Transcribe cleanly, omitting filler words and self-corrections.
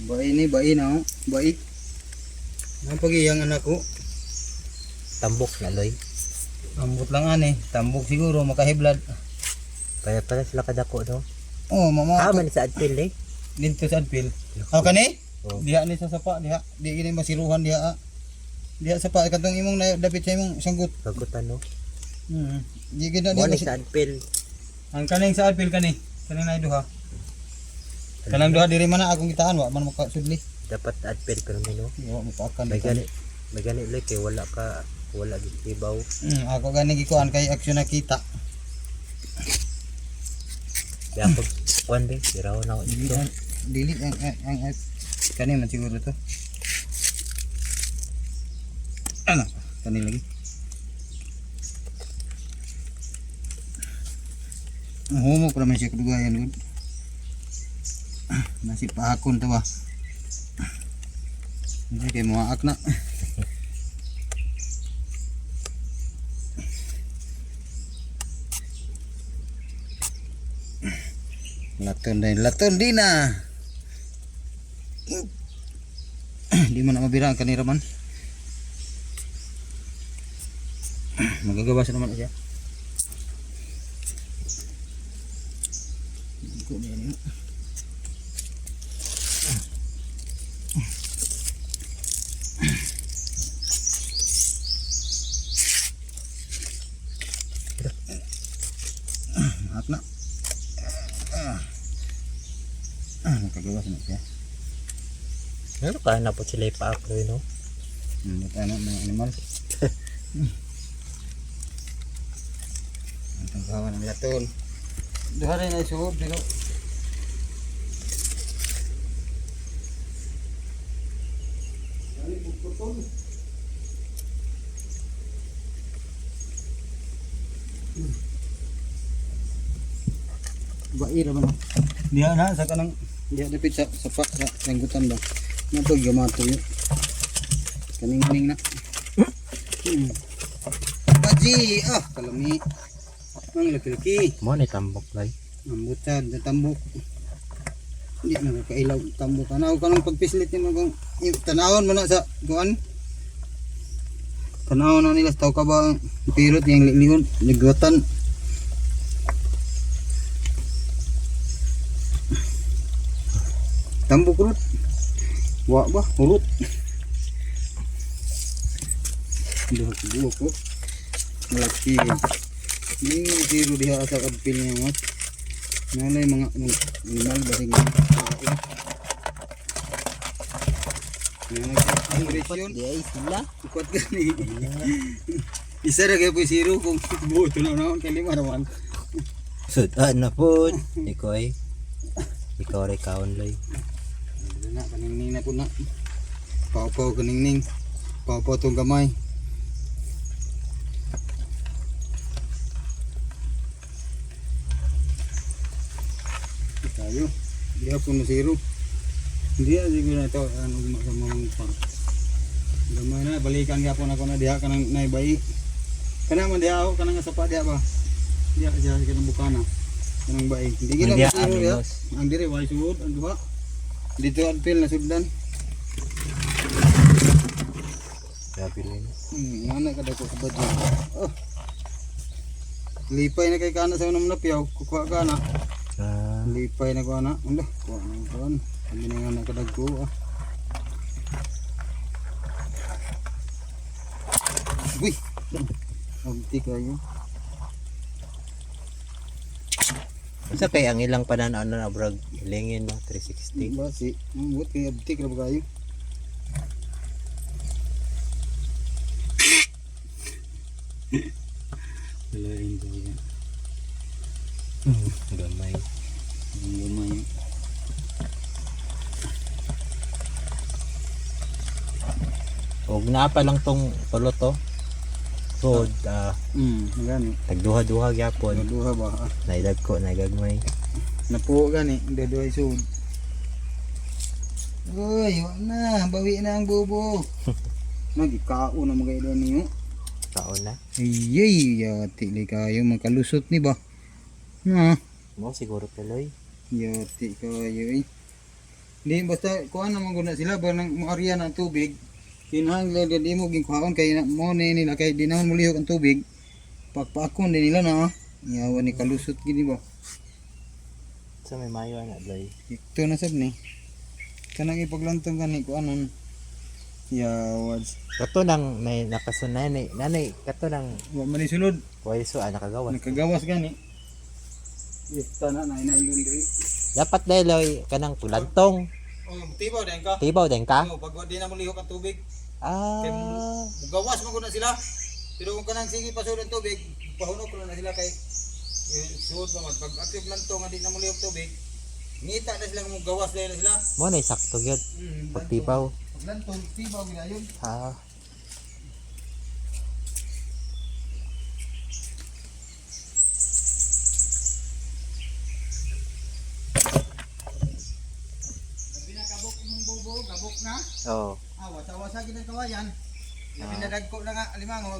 Bai ni, bai na. Bai. Napagiyang anak ko. Tambok na loy. Ambot lang ani. Tambok siguro, makahiblad. Kaya pala sila kadako no. Oh, mama. Man sa adpil eh. Dito sa Adpil. Aw kani? Oh. Diha ni sa sapa, diha. Di gini masiruhan diha. Diha sapa katong imong dapit sa imong sanggut. Kagutan no. Di gina Mo di ni sa adpil. ang kaning sa Adpil kani. Kaning nay duha. Kanang duha diri man na akong kitaan wa man makasudli. Dapat adpil pero no. Wa mo paakan. May gani loy kay wala gibaw. Ako gani gikuan kay aksyon nakita. Kaya pag kuan be, siraw na ako dito. Dili ang kani man siguro to. Ano? Kani lagi. Humok naman siya kadugayan gud. Nasi pahakon to ba? Hindi kay muaak na. Laton din na. Di mo na mabira ang kaniraman. Magagawa siya naman siya. Maaf na. Nakagawa siya na siya. Ano kaya na po sila ipaaklo no? Ano mga animal. Ang tanggawan ng laton. Duha rin ay suhod dito. Bair naman. Diha na sa kanang diha dapit sa sanggutan ba. Napag gamato yun. Kaning-kaning na. Baji! Kalami. Ang laki-laki. Mo ni tambok loy. Ang butad na tambok. Hindi na nakailaw tambok. Tanaw ka ng pagpislit niyo kung tanawon mo na sa kuan. Tanaw na nila sa tao ka ba pirot yung liyon, ligwatan. Tambok urut. Wa ba urut. Duha ko. Malaki. Ini zero diha sa Adpil niya mo. Nalay mga animal basing. Agresyon. Di ay sila. Ikot gani. Isa ra kay po zero kung buto na naman kay lima naman. Sudan na po. Ikoy. Ikaw ray kaon loy. Na kaningning na po na. Pao-pao kaningning. Pao-pao tong gamay. Tayo. Diha po na zero. Diha siguro na ito. Ano sa mga pang. Gamay na. Balikan ka po na ko na diha ka ng naibay. Kana man diha ako. Kana nga sapa diha ba? Diha diha ka ng bukana. Kanang baik. Hindi gila Hindi masiro ya. aminos. Ang dire way sud ang duha. Dito Adpil na suddan. Grabe loy. Ana kada ko kabadyo. Oh. Lipay na kay kana sa unang napyaw. Kukuha ka na. Lipay na ko ana. Unda, kuha na ko ana. Hindi na nga nakadagko ah. Uy. Abti kayo. Sa kay ang ilang pananaw na brag hilingin no 360. Basi, buat kay abti ra ba kayo? Lain to yan. Gamay. Gamay. Og naa pa lang tong tulo to. So, Gani. tagduha-duha gyapon. Duha ba? Naidag ko na gagmay. Napuo gani, duha sud. Uy, wa na, bawi na ang bubo. Magikao na mga ilo niyo. Taon na. Ayay, yati kayo makalusot ni ba? Na, Mo siguro tuloy. yati kayo eh. Di basta kuan naman guna sila ba nang maarya ng tubig. Kinahanglan di mo ginkuhaon kay mo ni nila kay di naman mulihok ang tubig. Pagpaakon din nila na. Yawa ni kalusot gini ba. Sa may mayo na dai. Ito na sab ni. Kanang ipaglantong gani kuanon. Yawa. Kato nang may nakasunay ni nanay kato nang Wa man ni sulod. waiso nakagawas. Nakagawas gani. Ista na inailon diri. Dapat dahil kanang tulantong. Oh, tibaw din ka. Tibaw din ka? Oh, pag di na mulihok ang tubig. Ah. Mugawas man guna sila. Pero kung kanang sige pasulod ang tubig, pahunok ko na sila kay suod pa man pag active lang to nga di na mulihok tubig. Ngita na sila mugawas dahil sila. Mo na sakto gyud. Pagtipaw. Pag lantong tibaw gila yun. Ah. Labi na kabok mong bobo, kabok na. Oh. Wasa-wasa gid ang kawayan. Labi na dagko na nga alimango.